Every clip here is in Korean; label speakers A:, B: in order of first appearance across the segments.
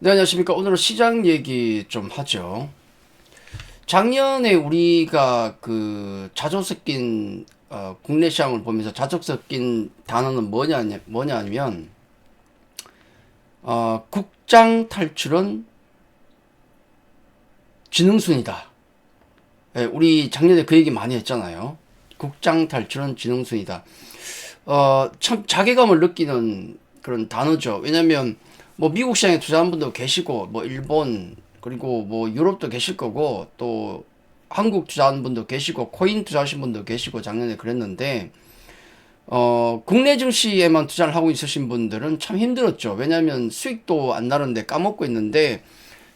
A: 네, 안녕하십니까. 오늘은 시장 얘기 좀 하죠. 작년에 우리가 그 자주 섞인 국내 시장을 보면서 자주 섞인 단어는 뭐냐면 국장 탈출은 지능순이다. 예, 우리 작년에 그 얘기 많이 했잖아요. 국장 탈출은 지능순이다. 참 자괴감을 느끼는 그런 단어죠. 왜냐면 뭐 미국 시장에 투자한 분도 계시고 뭐 일본 그리고 뭐 유럽도 계실 거고 또 한국 투자한 분도 계시고 코인 투자하신 분도 계시고 작년에 그랬는데 국내 증시에만 투자를 하고 있으신 분들은 참 힘들었죠. 왜냐면 수익도 안 나는데 까먹고 있는데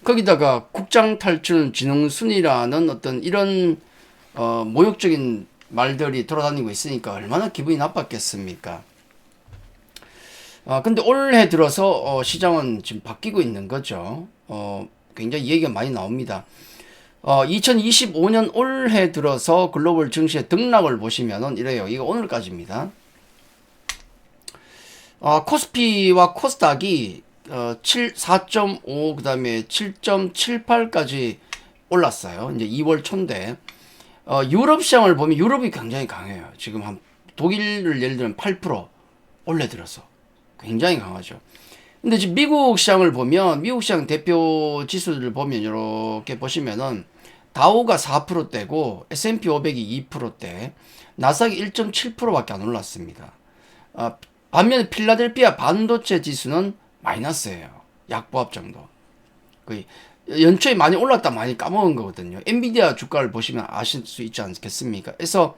A: 거기다가 국장 탈출 지능순이라는 어떤 이런 모욕적인 말들이 돌아다니고 있으니까 얼마나 기분이 나빴겠습니까? 근데 올해 들어서 시장은 지금 바뀌고 있는 거죠. 굉장히 얘기가 많이 나옵니다. 2025년 올해 들어서 글로벌 증시의 등락을 보시면은 이래요. 이거 오늘까지입니다. 코스피와 코스닥이 4.5 그다음에 7.78까지 올랐어요. 이제 2월 초인데 유럽 시장을 보면 유럽이 굉장히 강해요. 지금 한 독일을 예를 들면 8% 올해 들어서 굉장히 강하죠. 근데 지금 미국 시장을 보면 미국 시장 대표 지수들을 보면 이렇게 보시면은 다우가 4%대고 S&P 500이 2%대, 나스닥이 1.7%밖에 안 올랐습니다. 반면에 필라델피아 반도체 지수는 마이너스예요. 약보합 정도. 거의 연초에 많이 올랐다 많이 까먹은 거거든요. 엔비디아 주가를 보시면 아실 수 있지 않겠습니까? 그래서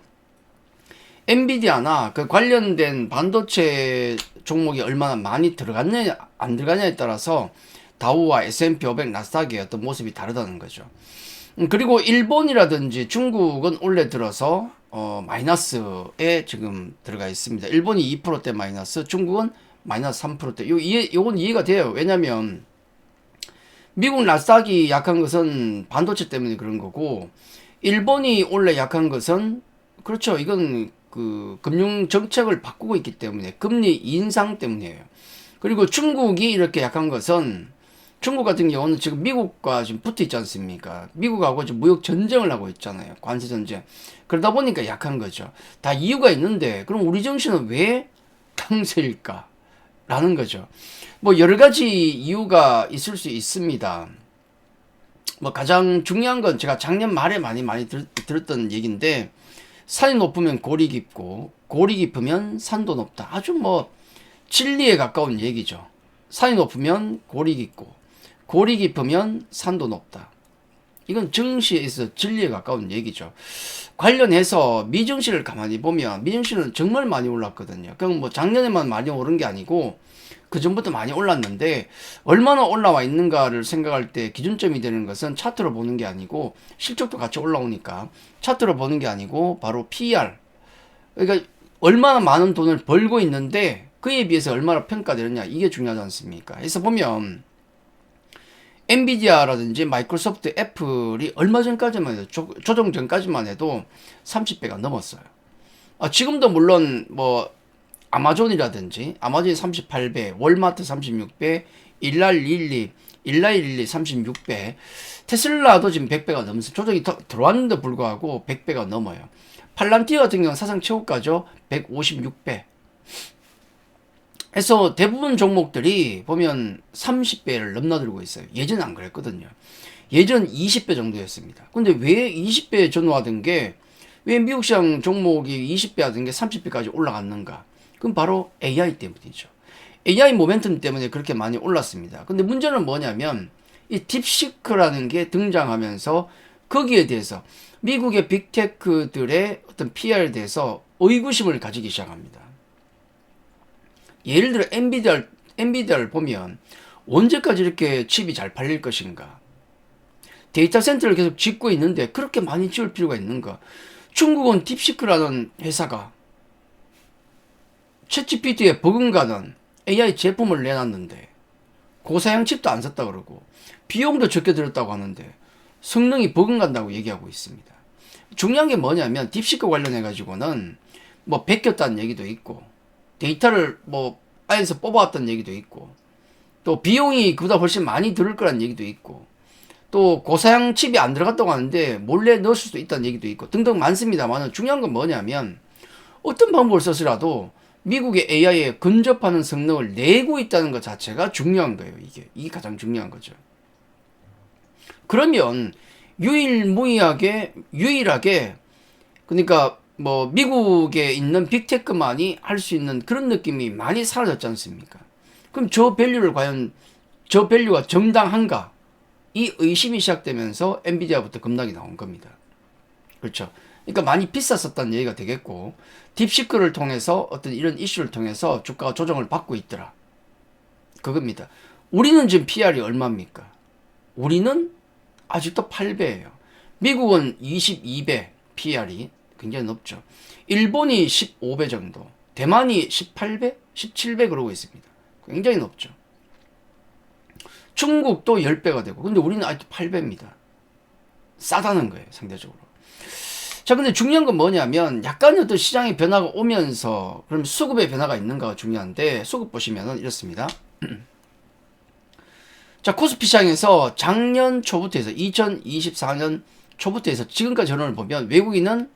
A: 엔비디아나 그 관련된 반도체 종목이 얼마나 많이 들어갔느냐 안 들어가냐에 따라서 다우와 S&P 500, 나스닥의 어떤 모습이 다르다는 거죠. 그리고 일본이라든지 중국은 올해 들어서 마이너스에 지금 들어가 있습니다. 일본이 2%대 마이너스, 중국은 마이너스 3%대. 요건 이해가 돼요. 왜냐면 미국 나스닥이 약한 것은 반도체 때문에 그런 거고, 일본이 원래 약한 것은, 그렇죠. 이건 그 금융 정책을 바꾸고 있기 때문에, 금리 인상 때문이에요. 그리고 중국이 이렇게 약한 것은, 중국 같은 경우는 지금 미국과 지금 붙어 있지 않습니까? 미국하고 지금 무역 전쟁을 하고 있잖아요. 관세 전쟁. 그러다 보니까 약한 거죠. 다 이유가 있는데, 그럼 우리 정신은 왜 강세일까? 라는 거죠. 뭐 여러 가지 이유가 있을 수 있습니다. 뭐 가장 중요한 건 제가 작년 말에 많이 들었던 얘기인데, 산이 높으면 골이 깊고 골이 깊으면 산도 높다. 아주 뭐 진리에 가까운 얘기죠. 산이 높으면 골이 깊고 골이 깊으면 산도 높다. 이건 증시에 있어 진리에 가까운 얘기죠. 관련해서 미증시를 가만히 보면 미증시는 정말 많이 올랐거든요. 그럼 뭐 작년에만 많이 오른 게 아니고 그 전부터 많이 올랐는데 얼마나 올라와 있는가를 생각할 때 기준점이 되는 것은 차트로 보는 게 아니고 실적도 같이 올라오니까 차트로 보는 게 아니고 바로 PER. 그러니까 얼마나 많은 돈을 벌고 있는데 그에 비해서 얼마나 평가되느냐 이게 중요하지 않습니까? 그래서 보면 엔비디아라든지 마이크로소프트, 애플이 얼마 전까지만 해도 조정 전까지만 해도 30배가 넘었어요. 지금도 물론 뭐 아마존이라든지 아마존이 38배, 월마트 36배, 일라일릴리 36배, 테슬라도 지금 100배가 넘어서 조정이 들어왔는데 불구하고 100배가 넘어요. 팔란티어 같은 경우는 사상 최고가죠. 156배. 그래서 대부분 종목들이 보면 30배를 넘나들고 있어요. 예전에 안 그랬거든요. 예전 20배 정도였습니다. 근데 왜 20배 전후하던 게, 왜 미국 시장 종목이 20배 하던 게 30배까지 올라갔는가? 그럼 바로 AI 때문이죠. AI 모멘텀 때문에 그렇게 많이 올랐습니다. 근데 문제는 뭐냐면, 이 딥시크라는 게 등장하면서 거기에 대해서 미국의 빅테크들의 어떤 PR에 대해서 의구심을 가지기 시작합니다. 예를 들어 엔비디아를 보면 언제까지 이렇게 칩이 잘 팔릴 것인가? 데이터 센터를 계속 짓고 있는데 그렇게 많이 지을 필요가 있는가? 중국은 딥시크라는 회사가 챗GPT에 버금가는 AI 제품을 내놨는데 고사양 칩도 안 샀다 그러고 비용도 적게 들었다고 하는데 성능이 버금간다고 얘기하고 있습니다. 중요한 게 뭐냐면 딥시크 관련해 가지고는 뭐 베꼈다는 얘기도 있고 데이터를 뭐 안에서 뽑아왔다는 얘기도 있고 또 비용이 그보다 훨씬 많이 들을 거란 얘기도 있고, 또 고사양 칩이 안 들어갔다고 하는데 몰래 넣을 수도 있다는 얘기도 있고 등등 많습니다만, 중요한 건 뭐냐면 어떤 방법을 써서라도 미국의 AI에 근접하는 성능을 내고 있다는 것 자체가 중요한 거예요. 이게 가장 중요한 거죠. 그러면 유일하게 그러니까 뭐 미국에 있는 빅테크만이 할 수 있는 그런 느낌이 많이 사라졌지 않습니까? 그럼 저 밸류가 정당한가? 이 의심이 시작되면서 엔비디아부터 급락이 나온 겁니다. 그렇죠. 그러니까 많이 비쌌었다는 얘기가 되겠고, 딥시크를 통해서 어떤 이런 이슈를 통해서 주가가 조정을 받고 있더라. 그겁니다. 우리는 지금 PR이 얼마입니까? 우리는 아직도 8배예요. 미국은 22배 PR이 굉장히 높죠. 일본이 15배 정도, 대만이 18배, 17배 그러고 있습니다. 굉장히 높죠. 중국도 10배가 되고, 근데 우리는 아직도 8배입니다. 싸다는 거예요, 상대적으로. 자, 근데 중요한 건 뭐냐면, 약간 어떤 시장의 변화가 오면서, 그럼 수급의 변화가 있는가가 중요한데, 수급 보시면은 이렇습니다. 자, 코스피 시장에서 작년 초부터 해서 2024년 초부터 해서 지금까지 전원을 보면 외국인은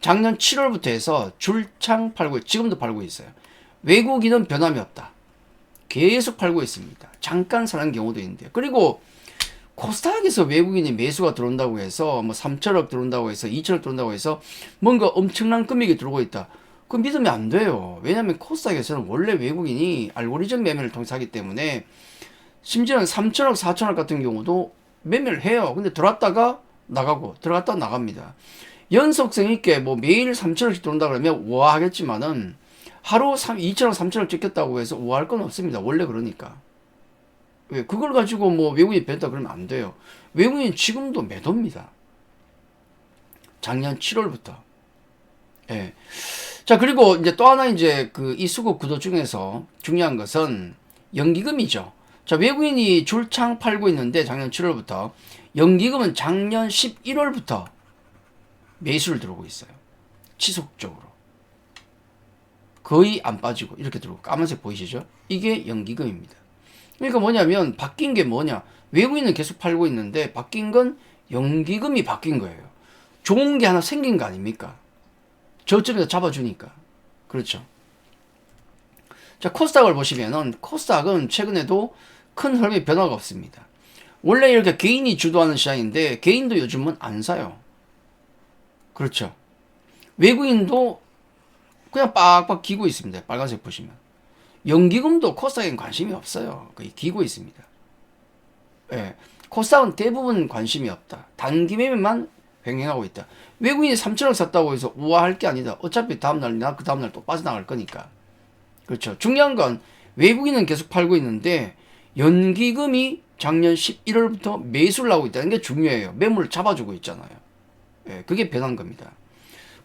A: 작년 7월부터 해서 줄창 팔고, 지금도 팔고 있어요. 외국인은 변함이 없다. 계속 팔고 있습니다. 잠깐 사는 경우도 있는데. 그리고 코스닥에서 외국인이 매수가 들어온다고 해서 뭐 3천억 들어온다고 해서 2천억 들어온다고 해서 뭔가 엄청난 금액이 들어오고 있다. 그건 믿으면 안 돼요. 왜냐하면 코스닥에서는 원래 외국인이 알고리즘 매매를 통해서 하기 때문에 심지어는 3천억, 4천억 같은 경우도 매매를 해요. 근데 들어왔다가 나가고 들어갔다 나갑니다. 연속성 있게 뭐 매일 3천억씩 들어온다 그러면 와 하겠지만은 하루 2천억, 3천억 찍혔다고 해서 우아할 건 없습니다. 원래 그러니까. 왜? 그걸 가지고 뭐 외국인이 뺐다 그러면 안 돼요. 외국인 지금도 매도입니다. 작년 7월부터. 예. 자, 그리고 이제 또 하나 이제 이 수급 구도 중에서 중요한 것은 연기금이죠. 자, 외국인이 줄창 팔고 있는데 작년 7월부터 연기금은 작년 11월부터 매수를 들어오고 있어요. 지속적으로. 거의 안 빠지고 이렇게 들어오고 까만색 보이시죠? 이게 연기금입니다. 그러니까 뭐냐면 바뀐 게 뭐냐? 외국인은 계속 팔고 있는데 바뀐 건 연기금이 바뀐 거예요. 좋은 게 하나 생긴 거 아닙니까? 저점에서 잡아주니까. 그렇죠. 자, 코스닥을 보시면은 코스닥은 최근에도 큰 흐름의 변화가 없습니다. 원래 이렇게 개인이 주도하는 시장인데 개인도 요즘은 안 사요. 그렇죠. 외국인도 그냥 빡빡 기고 있습니다. 빨간색 보시면. 연기금도 코스닥엔 관심이 없어요. 거의 기고 있습니다. 예. 코스닥은 대부분 관심이 없다. 단기 매매만 횡행하고 있다. 외국인이 3천억 샀다고 해서 우아할 게 아니다. 어차피 다음날이나 그 다음날 또 빠져나갈 거니까. 그렇죠. 중요한 건 외국인은 계속 팔고 있는데 연기금이 작년 11월부터 매수를 하고 있다는 게 중요해요. 매물을 잡아주고 있잖아요. 예, 그게 변한 겁니다.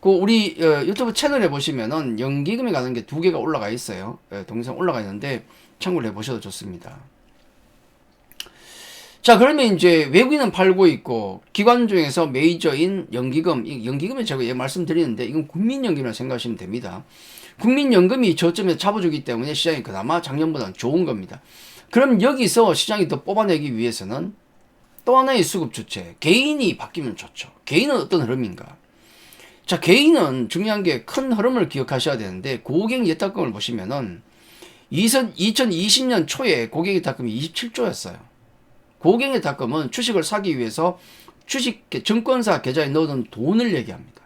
A: 우리 유튜브 채널에 보시면은 연기금에 가는 게 2개가 올라가 있어요. 예, 동영상 올라가 있는데 참고를 해보셔도 좋습니다. 자, 그러면 이제 외국인은 팔고 있고 기관 중에서 메이저인 연기금에 제가 말씀드리는데 이건 국민연금이라고 생각하시면 됩니다. 국민연금이 저점에 잡아주기 때문에 시장이 그나마 작년보다는 좋은 겁니다. 그럼 여기서 시장이 더 뽑아내기 위해서는 또 하나의 수급 주체, 개인이 바뀌면 좋죠. 개인은 어떤 흐름인가? 자, 개인은 중요한 게 큰 흐름을 기억하셔야 되는데 고객 예탁금을 보시면은 2020년 초에 고객 예탁금이 27조였어요. 고객 예탁금은 주식을 사기 위해서 증권사 계좌에 넣어둔 돈을 얘기합니다.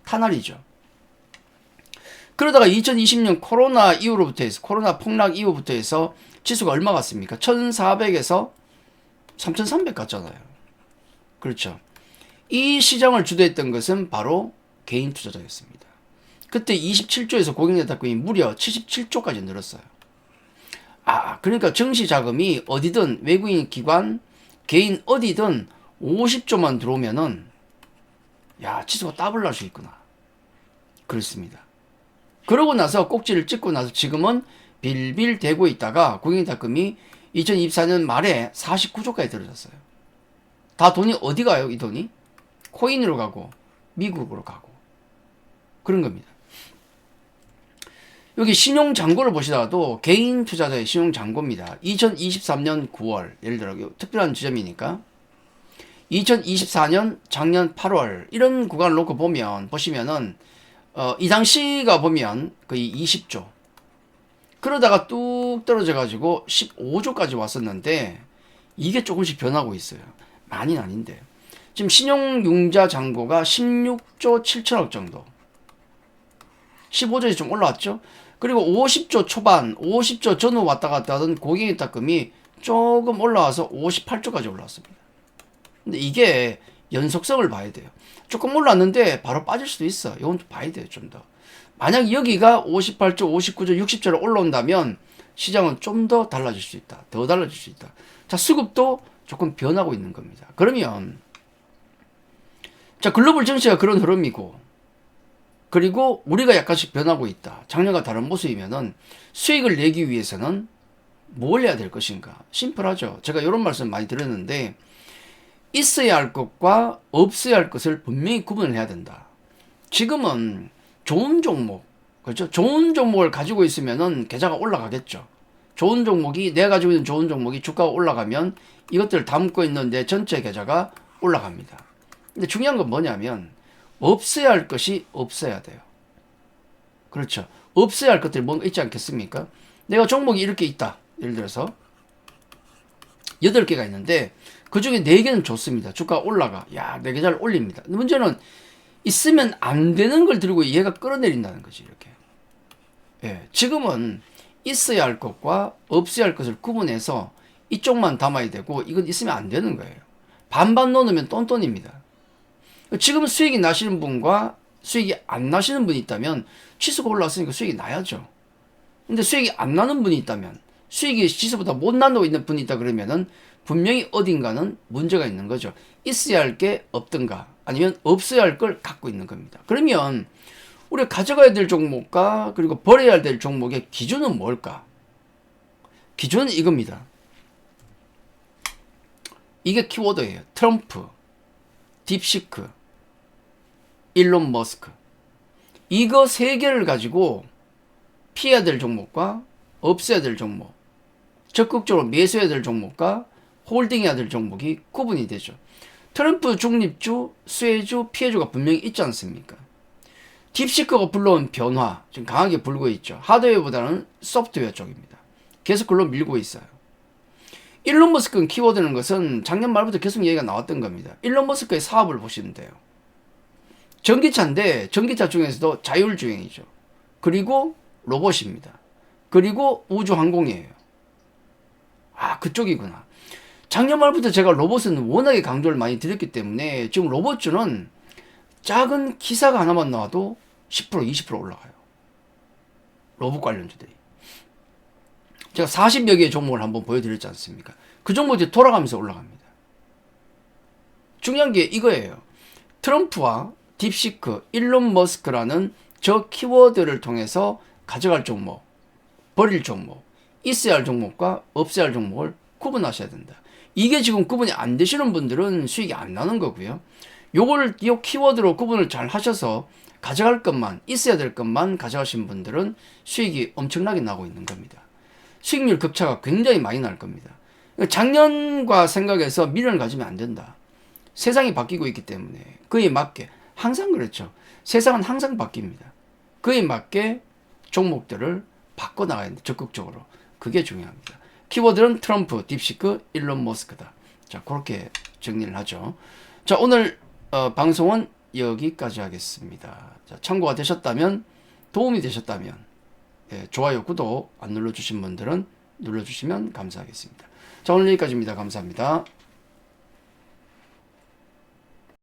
A: 탄알이죠. 그러다가 2020년 코로나 폭락 이후부터 해서 지수가 얼마 갔습니까? 1400에서 3300 갔잖아요. 그렇죠. 이 시장을 주도했던 것은 바로 개인 투자자였습니다. 그때 27조에서 고객 예탁금이 무려 77조까지 늘었어요. 그러니까 정시 자금이 어디든 외국인 기관, 개인 어디든 50조만 들어오면은 지수가 더블 날 수 있구나. 그렇습니다. 그러고 나서 꼭지를 찍고 나서 지금은 빌빌 대고 있다가 고객 예탁금이 2024년 말에 49조까지 들어졌어요. 다 돈이 어디 가요? 이 돈이? 코인으로 가고 미국으로 가고 그런 겁니다. 여기 신용 잔고를 보시다가도 개인 투자자의 신용 잔고입니다. 2023년 9월, 예를 들어 특별한 지점이니까 2024년 작년 8월 이런 구간을 놓고 보시면은 이 당시가 보면 거의 20조, 그러다가 뚝 떨어져 가지고 15조까지 왔었는데 이게 조금씩 변하고 있어요. 많이는 아닌데 지금 신용융자 잔고가 16조 7천억 정도, 15조에 좀 올라왔죠. 그리고 50조 초반, 50조 전후 왔다 갔다 하던 고객의 입탁금이 조금 올라와서 58조까지 올라왔습니다. 근데 이게 연속성을 봐야 돼요. 조금 올랐는데 바로 빠질 수도 있어. 이건 좀 봐야 돼요. 좀 더. 만약 여기가 58조, 59조, 60조로 올라온다면 시장은 좀 더 달라질 수 있다. 더 달라질 수 있다. 자, 수급도 조금 변하고 있는 겁니다. 그러면 자, 글로벌 증시가 그런 흐름이고, 그리고 우리가 약간씩 변하고 있다. 작년과 다른 모습이면은 수익을 내기 위해서는 뭘 해야 될 것인가? 심플하죠. 제가 이런 말씀 많이 드렸는데 있어야 할 것과 없어야 할 것을 분명히 구분을 해야 된다. 지금은 좋은 종목, 그렇죠? 좋은 종목을 가지고 있으면은 계좌가 올라가겠죠. 좋은 종목이, 내가 가지고 있는 좋은 종목이 주가가 올라가면 이것들을 담고 있는 내 전체 계좌가 올라갑니다. 근데 중요한 건 뭐냐면 없어야 할 것이 없어야 돼요. 그렇죠. 없어야 할 것들이 뭔가 있지 않겠습니까? 내가 종목이 이렇게 있다. 예를 들어서 8개가 있는데 그 중에 4개는 좋습니다. 주가가 올라가. 야, 내 계좌를 올립니다. 근데 문제는 있으면 안 되는 걸 들고 얘가 끌어내린다는 거지, 이렇게. 예, 지금은 있어야 할 것과 없어야 할 것을 구분해서 이쪽만 담아야 되고 이건 있으면 안 되는 거예요. 반반 넣으면 똔똔입니다. 지금 수익이 나시는 분과 수익이 안 나시는 분이 있다면 지수가 올라왔으니까 수익이 나야죠. 근데 수익이 안 나는 분이 있다면, 수익이 지수보다 못 나고 있는 분이 있다 그러면은 분명히 어딘가는 문제가 있는 거죠. 있어야 할 게 없든가 아니면 없어야 할 걸 갖고 있는 겁니다. 그러면 우리가 가져가야 될 종목과 그리고 버려야 될 종목의 기준은 뭘까? 기준은 이겁니다. 이게 키워드예요. 트럼프, 딥시크, 일론 머스크. 이거 세 개를 가지고 피해야 될 종목과 없애야 될 종목, 적극적으로 매수해야 될 종목과 홀딩해야 될 종목이 구분이 되죠. 트럼프 중립주, 수혜주, 피해주가 분명히 있지 않습니까? 딥시크가 불러온 변화, 지금 강하게 불고 있죠. 하드웨어보다는 소프트웨어 쪽입니다. 계속 글로 밀고 있어요. 일론 머스크는 키워드는 것은 작년 말부터 계속 얘기가 나왔던 겁니다. 일론 머스크의 사업을 보시면 돼요. 전기차인데 전기차 중에서도 자율주행이죠. 그리고 로봇입니다. 그리고 우주항공이에요. 아, 그쪽이구나. 작년 말부터 제가 로봇은 워낙에 강조를 많이 드렸기 때문에 지금 로봇주는 작은 기사가 하나만 나와도 10%, 20% 올라가요. 로봇 관련주들이. 제가 40여 개의 종목을 한번 보여드렸지 않습니까? 그 종목들이 돌아가면서 올라갑니다. 중요한 게 이거예요. 트럼프와 딥시크, 일론 머스크라는 저 키워드를 통해서 가져갈 종목, 버릴 종목, 있어야 할 종목과 없어야 할 종목을 구분하셔야 된다. 이게 지금 구분이 안 되시는 분들은 수익이 안 나는 거고요. 이 키워드로 구분을 잘 하셔서 가져갈 것만, 있어야 될 것만 가져가신 분들은 수익이 엄청나게 나고 있는 겁니다. 수익률 급차가 굉장히 많이 날 겁니다. 작년과 생각해서 미련을 가지면 안 된다. 세상이 바뀌고 있기 때문에 그에 맞게, 항상 그렇죠. 세상은 항상 바뀝니다. 그에 맞게 종목들을 바꿔나가야 된다. 적극적으로. 그게 중요합니다. 키워드는 트럼프, 딥시크, 일론 머스크다. 자, 그렇게 정리를 하죠. 자, 오늘 방송은 여기까지 하겠습니다. 자, 참고가 되셨다면, 도움이 되셨다면, 좋아요, 구독 안 눌러주신 분들은 눌러주시면 감사하겠습니다. 자, 오늘 여기까지입니다. 감사합니다.